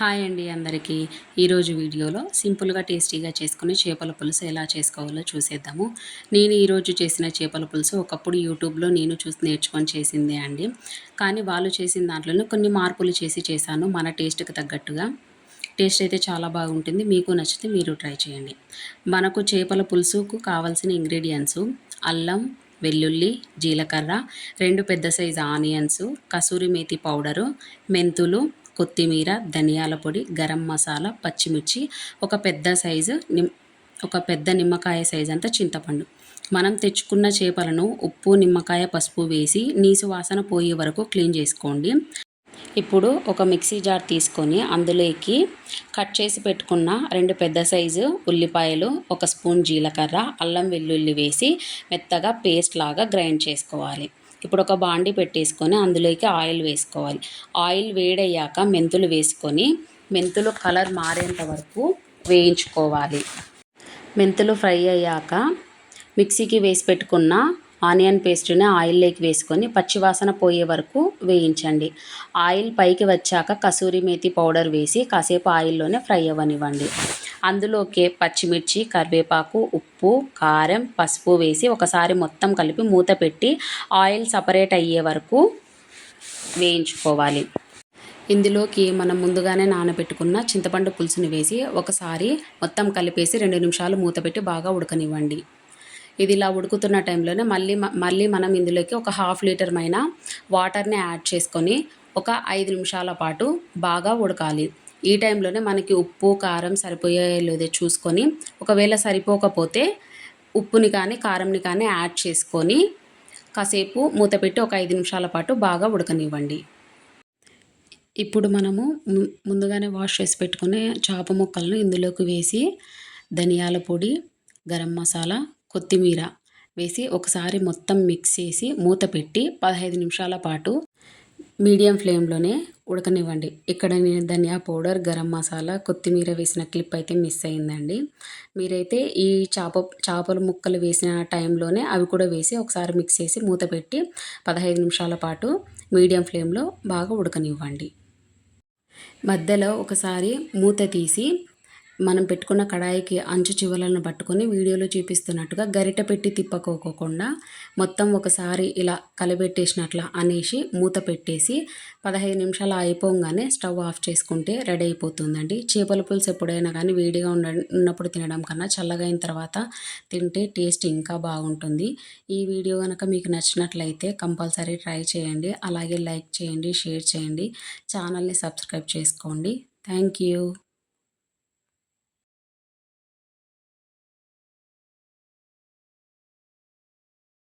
Hi అండి అందరికీ. ఈరోజు వీడియోలో సింపుల్‌గా, టేస్టీగా చేసుకునే చేపల పులుసు ఎలా చేసుకోవాలో చూసేద్దాము. నేను ఈరోజు చేసిన చేపల పులుసు ఒకప్పుడు యూట్యూబ్‌లో నేను చూసి నేర్చుకొని చేసిందే అండి. కానీ వాళ్ళు చేసిన దాంట్లోనే కొన్ని మార్పులు చేశాను మన టేస్ట్‌కి తగ్గట్టుగా. టేస్ట్ అయితే చాలా బాగుంటుంది. మీకు నచ్చితే మీరు ట్రై చేయండి. మనకు చేపల పులుసుకు కావాల్సిన ఇంగ్రీడియెంట్స్ అల్లం, వెల్లుల్లి, జీలకర్ర, 2 పెద్ద size onions, kasuri methi powder, మెంతులు, కొత్తిమీర, ధనియాల పొడి, గరం మసాలా, పచ్చిమిర్చి, ఒక పెద్ద సైజు ఒక పెద్ద నిమ్మకాయ సైజ్ అంత చింతపండు. మనం తెచ్చుకున్న చేపలను ఉప్పు, నిమ్మకాయ, పసుపు వేసి నీసు వాసన పోయే వరకు క్లీన్ చేసుకోండి. ఇప్పుడు ఒక మిక్సీ జార్ తీసుకొని అందులోకి కట్ చేసి పెట్టుకున్న 2 పెద్ద సైజు ఉల్లిపాయలు, ఒక స్పూన్ జీలకర్ర, అల్లం వెల్లుల్లి వేసి మెత్తగా పేస్ట్ లాగా గ్రైండ్ చేసుకోవాలి. ఇప్పుడు ఒక బాండి పెట్టేసుకొని అందులోకి ఆయిల్ వేసుకోవాలి. ఆయిల్ వేడయ్యాక మెంతులు వేసుకొని మెంతులు కలర్ మారేంత వరకు వేయించుకోవాలి. మెంతులు ఫ్రై అయ్యాక మిక్సీకి వేసి పెట్టుకున్న ఆనియన్ పేస్ట్ని ఆయిల్లోకి వేసుకొని పచ్చివాసన పోయే వరకు వేయించండి. ఆయిల్ పైకి వచ్చాక కసూరి మేతి పౌడర్ వేసి కాసేపు ఆయిల్లోనే ఫ్రై అవ్వనివ్వండి. అందులోకి పచ్చిమిర్చి, కరివేపాకు, ఉప్పు, కారం, పసుపు వేసి ఒకసారి మొత్తం కలిపి మూత పెట్టి ఆయిల్ సపరేట్ అయ్యే వరకు వేయించుకోవాలి. ఇందులోకి మనం ముందుగానే నానబెట్టుకున్న చింతపండు పులుసుని వేసి ఒకసారి మొత్తం కలిపేసి 2 నిమిషాలు మూత పెట్టి బాగా ఉడకనివ్వండి. ఇది ఇలా ఉడుకుతున్న టైంలోనే మళ్ళీ మనం ఇందులోకి ఒక హాఫ్ లీటర్ మైన వాటర్ని యాడ్ చేసుకొని ఒక 5 నిమిషాల పాటు బాగా ఉడకాలి. ఈ టైంలోనే మనకి ఉప్పు, కారం సరిపోయాయో లేదో చూసుకొని ఒకవేళ సరిపోకపోతే ఉప్పుని కానీ కారంని కానీ యాడ్ చేసుకొని కాసేపు మూత పెట్టి ఒక 5 నిమిషాల పాటు బాగా ఉడకనివ్వండి. ఇప్పుడు మనము ముందుగానే వాష్ చేసి పెట్టుకునే చేప ముక్కలను ఇందులోకి వేసి ధనియాల పొడి, గరం మసాలా, కొత్తిమీర వేసి ఒకసారి మొత్తం మిక్స్ చేసి మూత పెట్టి 15 నిమిషాల పాటు మీడియం ఫ్లేమ్లోనే ఉడకనివ్వండి. ఇక్కడ నేను ధనియా పౌడర్, గరం మసాలా, కొత్తిమీర వేసిన క్లిప్ అయితే మిస్ అయిందండి. మీరైతే ఈ చేపల ముక్కలు వేసిన టైంలోనే అవి కూడా వేసి ఒకసారి మిక్స్ చేసి మూత పెట్టి 15 నిమిషాల పాటు మీడియం ఫ్లేమ్లో బాగా ఉడకనివ్వండి. మధ్యలో ఒకసారి మూత తీసి మనం పెట్టుకున్న కడాయికి అంచు చివరలను పట్టుకొని వీడియోలో చూపిస్తున్నట్టుగా గరిట పెట్టి తిప్పకోకుండా మొత్తం ఒకసారి ఇలా కలబెట్టేసినట్లా అనేసి మూత పెట్టేసి 15 నిమిషాలు అయిపోగానే స్టవ్ ఆఫ్ చేసుకుంటే రెడీ అయిపోతుందండి. చేపల పులుసు ఎప్పుడైనా కానీ వేడిగా ఉన్నప్పుడు తినడం కన్నా చల్లగా అయిన తర్వాత తింటే టేస్ట్ ఇంకా బాగుంటుంది. ఈ వీడియో కనుక మీకు నచ్చినట్లయితే కంపల్సరీ ట్రై చేయండి. అలాగే లైక్ చేయండి, షేర్ చేయండి, ఛానల్ని సబ్స్క్రైబ్ చేసుకోండి. Thank you.